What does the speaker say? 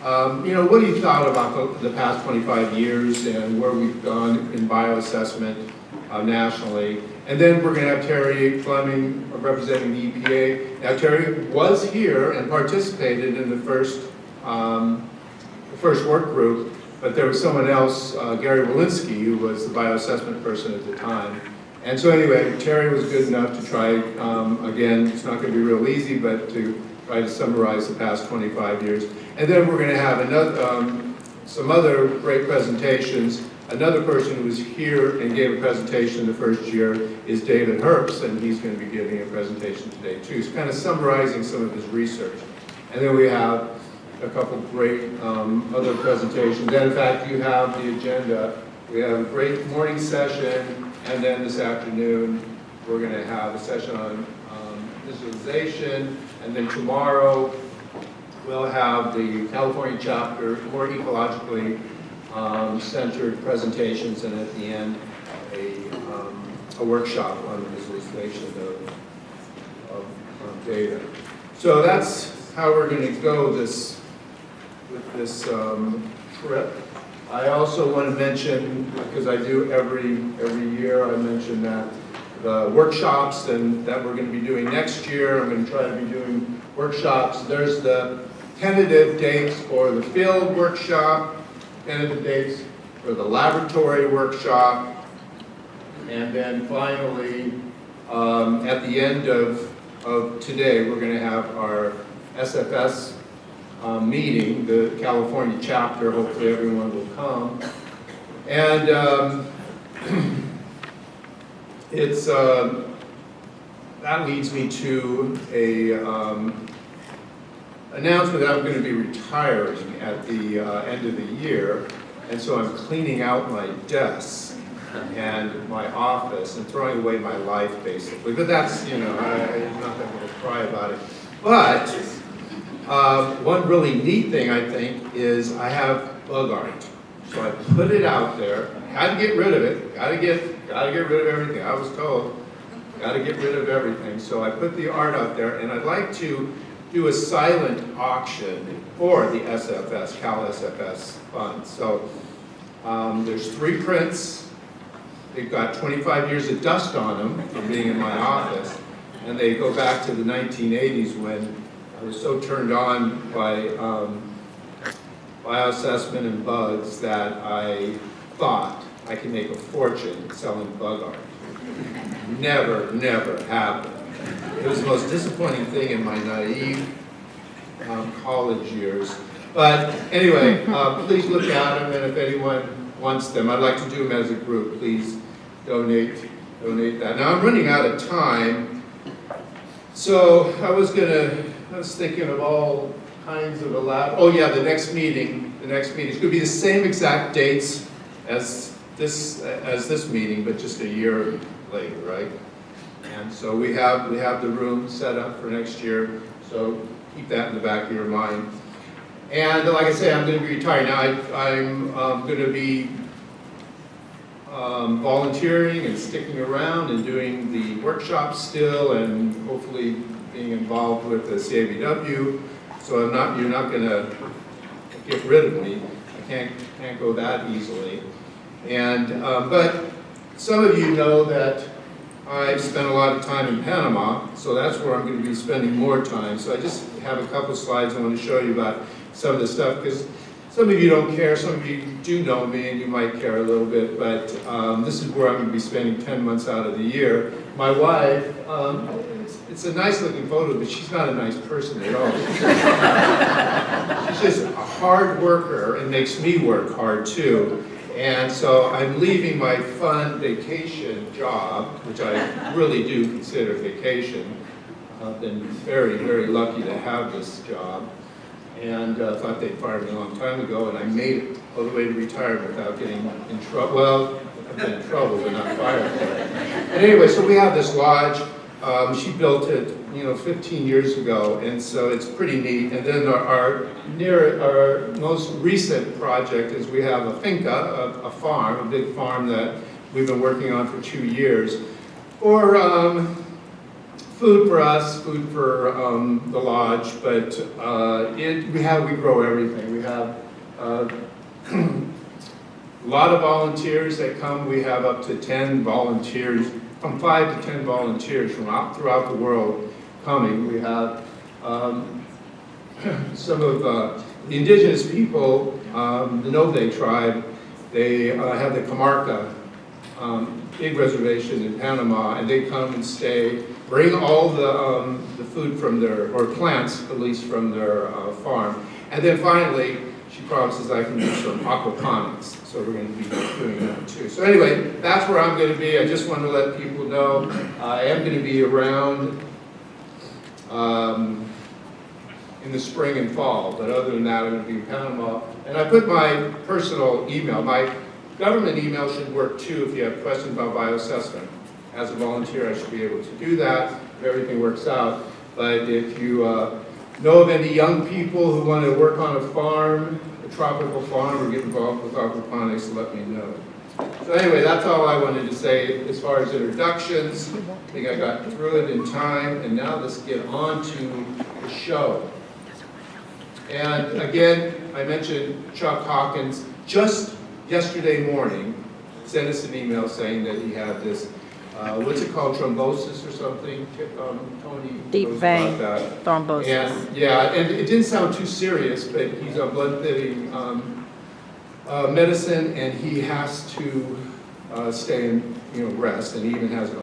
what he thought about the past 25 years and where we've gone in bioassessment nationally. And then we're going to have Terry Fleming representing the EPA. Now, Terry was here and participated in the first work group, but there was someone else, Gary Walensky, who was the bioassessment person at the time. And so anyway, Terry was good enough to try, again, it's not going to be real easy, but to try to summarize the past 25 years. And then we're going to have another, some other great presentations. Another person who was here and gave a presentation the first year is David Herbst, and he's going to be giving a presentation today too. So kind of summarizing some of his research. And then we have a couple great other presentations. And in fact, you have the agenda. We have a great morning session, and then this afternoon we're going to have a session on visualization, and then tomorrow we'll have the California chapter, more ecologically centered presentations, and at the end a workshop on the visualization of data. So that's how we're going to go with this trip. I also want to mention, because I do every year, I mention that the workshops and that we're going to be doing next year. I'm going to try to be doing workshops. There's the tentative dates for the field workshop, tentative dates for the laboratory workshop, and then finally, at the end of today, we're going to have our SFS meeting, the California chapter. Hopefully everyone will come. And that leads me to a announcement that I'm going to be retiring at the end of the year, and so I'm cleaning out my desk and my office and throwing away my life, basically. But that's, I'm not going to cry about it. But one really neat thing, I think, is I have bug art. So I put it out there. Got to get rid of it. Got to get rid of everything. I was told, got to get rid of everything. So I put the art out there, and I'd like to do a silent auction for the SFS, Cal SFS funds. So there's 3 prints. They've got 25 years of dust on them from being in my office, and they go back to the 1980s when I was so turned on by bioassessment and bugs that I thought I could make a fortune selling bug art. Never, never happened. It was the most disappointing thing in my naive college years. But anyway, please look at them, and if anyone wants them, I'd like to do them as a group. Please donate that. Now I'm running out of time, so I was thinking of all kinds of the next meeting is going to be the same exact dates as this meeting, but just a year later, right? And so we have the room set up for next year, so keep that in the back of your mind. And like I say, I'm going to be retired now. I'm going to be volunteering and sticking around and doing the workshops still, and hopefully being involved with the CABW. So you're not going to get rid of me. I can't go that easily. And but some of you know that I've spent a lot of time in Panama, so that's where I'm going to be spending more time. So I just have a couple slides I want to show you about some of the stuff, because some of you don't care, some of you do know me, and you might care a little bit, but this is where I'm going to be spending 10 months out of the year. My wife, it's a nice looking photo, but she's not a nice person at all. She's just a hard worker and makes me work hard too. And so I'm leaving my fun vacation job, which I really do consider vacation. I've been very, very lucky to have this job. And thought they'd fired me a long time ago, and I made it all the way to retirement without getting in trouble. Well, I've been in trouble, but not fired for it. But anyway, so we have this lodge. She built it, 15 years ago, and so it's pretty neat. And then our most recent project is we have a finca, a farm, a big farm that we've been working on for 2 years, for food for us, food for the lodge, but we grow everything. We have a lot of volunteers that come. We have up to 10 volunteers, from 5 to 10 volunteers from throughout the world coming. We have some of the indigenous people, the Nove tribe. They have the Camarca big reservation in Panama, and they come and stay, bring all the food from their, or plants at least, from their farm. And then finally, she promises I can do some aquaponics, so we're going to be doing that too. So anyway, that's where I'm going to be. I just want to let people know I am going to be around in the spring and fall, but other than that, I'm going to be in Panama. And I put my personal email. My government email should work too if you have questions about bioassessment. As a volunteer, I should be able to do that if everything works out. But if you know of any young people who want to work on a farm, a tropical farm, or get involved with aquaponics, let me know. So anyway, that's all I wanted to say as far as introductions. I think I got through it in time, and now let's get on to the show. And again, I mentioned Chuck Hawkins just yesterday morning sent us an email saying that he had this, what's it called, thrombosis or something? Tony deep vein thrombosis. And yeah, and it didn't sound too serious, but he's on blood thinning medicine, and he has to stay in, rest, and he even has an